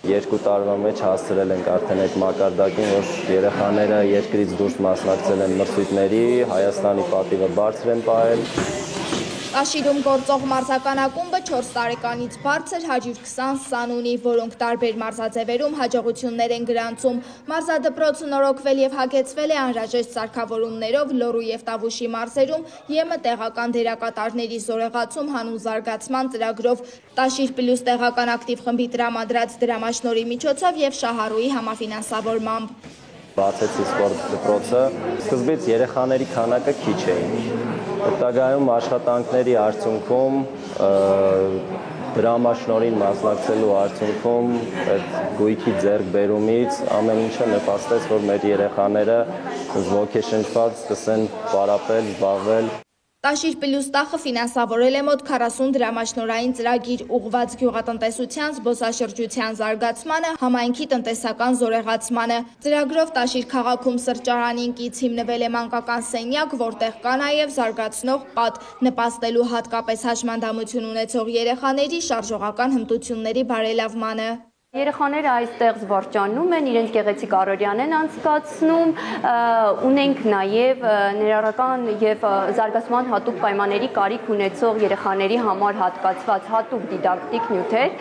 2 տարվա մեջ հասցրել ենք արդեն այդ մակարդակին, որ երեխաները երկրից դուրս մասնակցել են մրցույթների, Հայաստանի պատիվը բարձր են պահել։ Տաշիրում գործող մարզական ակումբը 4 տարեկանից բարձր 120 սան ունի, որոնք տարբեր մարզաձևերում հաջողություններ են գրանցում։ Մարզադպրոցը նորոգվել եւ հագեցվել է անհրաժեշտ սարքավորումներով Լոռու եւ Տավուշի մարզերում, ԵՄ տեղական դերակատարների զորեղացում հանուն զարգացման ծրագրով, Տաշիր պլյուս տեղական ակտիվ խմբի տրամադրած դրամաշնորհի միջոցով եւ Շահառուի համաֆինանսավորմամբ։ Բացեցի սպորտ դպրոցը, սկզբից երեխաների քանակը քիչ էին։ Հետագայում աշխատանքների արդյունքում դրամաշնորհին մասնակցելու արդյունքում այդ գույքի ձեռքբերումից ամեն ինչը նպաստեց, որ մեր երեխաները ոգեշնչված սկսեն պարապել, զբաղվել։ Տաշիր պլյուս տախը ֆինանսավորել է մոտ 40 դրամաշնորհային ծրագիր ուղղված գյուղատնտեսության, զբոսաշրջության զարգացմանը, համայնքի տնտեսական զորեղացմանը։ Ծրագրով Տաշիր քաղաքում սրճարանին կից հիմնվել է մանկական սենյակ, որտեղ կա նաև զարգացնող պատ, նպաստելու հատկապես հաշմանդամություն ունեցող երեխաների շարժողական հմտությունների բարելավմանը։ Երեխաները այստեղ զվարճանում են, իրենց գեղեցիկ առօրյան են անցկացնում, ունենք նաև ներառական եւ զարգացման հատուկ պայմանների կարիք ունեցող երեխաների համար հատկացված հատուկ դիդակտիկ նյութեր,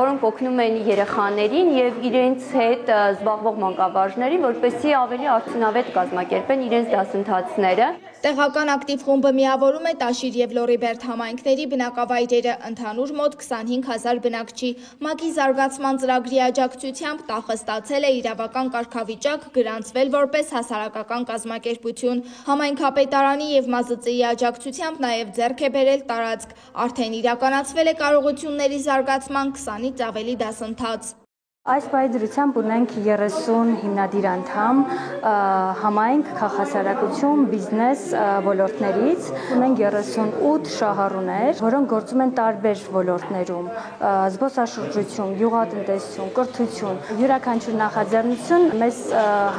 որոնք օգնում են երեխաներին եւ իրենց հետ զբաղվող մանկավարժներին, որպեսզի ավելի արդյունավետ կազմակերպեն իրենց դասընթացները։ Տեղական ակտիվ խումբը միավորում է Տաշիր եւ Լոռիբերդ համայնքների բնակավայրերը, ընդհանուր մոտ 25,000 բնակչի։ ՄԱԿ-ի զարգացման ծրագրի աջակցությամբ տախը ստացել է իրավական կարգավիճակ, գրանցվել որպես հասարակական կազմակերպություն։ Համայնքապետարանի եւ ՄԱԶԾ-ի աջակցությամբ նաեւ ձեռք է բերել տարածք, արդեն իրականացվել է կարողությունների զարգացման 20-ից ավելի դասընթաց։ Այս պայծրությամբ ունենք 30 հիմնադիր անդամ, համայնք, քաղաքասարակություն, բիզնես ոլորտներից, ունենք 38 շահառուներ, որոնք գործում են տարբեր ոլորտներում, զբոսաշրջություն, գյուղատնտեսություն, կրթություն, յուրաքանչյուր նախաձեռնություն մեզ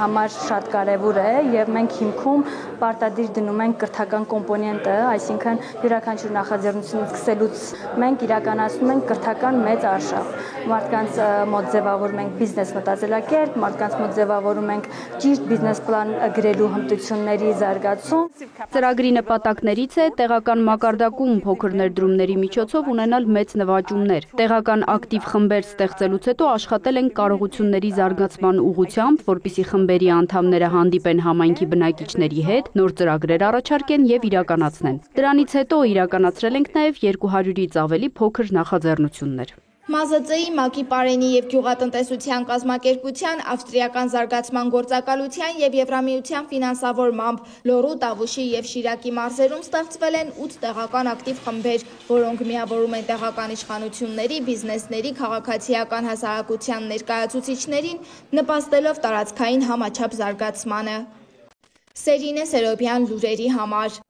համար շատ կարևոր է եւ մենք հիմքում պարտադիր դնում ենք կրթական կոմպոնենտը, այսինքն յուրաքանչյուր նախաձեռնություն սկսելուց մենք իրականացնում ենք կրթական մեծ արշավ, մարդկանց մոտ ձևավորում ենք բիզնես մտածելակերպ, մարդկանց մոտ ձևավորում ենք ճիշտ բիզնես պլան գրելու հմտությունների զարգացում։ Ծրագրի նպատակներից է տեղական մակարդակում փոքր ներդրումների միջոցով ունենալ մեծ նվաճումներ։ Տեղական ակտիվ խմբեր ստեղծելուց հետո աշխատել են կարողությունների զարգացման ուղղությամբ, որպեսզի խմբերի անդամները հանդիպեն համայնքի բնակիչների հետ, նոր ծրագրեր առաջարկեն եւ իրականացնեն։ Դրանից հետո իրականացրել ենք նաեւ 200-ից ավելի փոքր նախաձեռնություններ։ ՄԱԶԾ-ի, ՄԱԿ-ի պարենի եւ գյուղատնտեսության կազմակերպության, ավստրիական զարգացման գործակալության եւ Եվրամիության ֆինանսավորմամբ Լոռու, Տավուշի եւ Շիրակի մարզերում ստեղծվել են 8 տեղական ակտիվ խմբեր, որոնք միավորում են տեղական իշխանությունների, բիզնեսների, քաղաքացիական հասարակության ներկայացուցիչներին, նպաստելով տարածքային համաչափ զարգացմանը։ Սերինե Սերոբյան, լուրերի համար։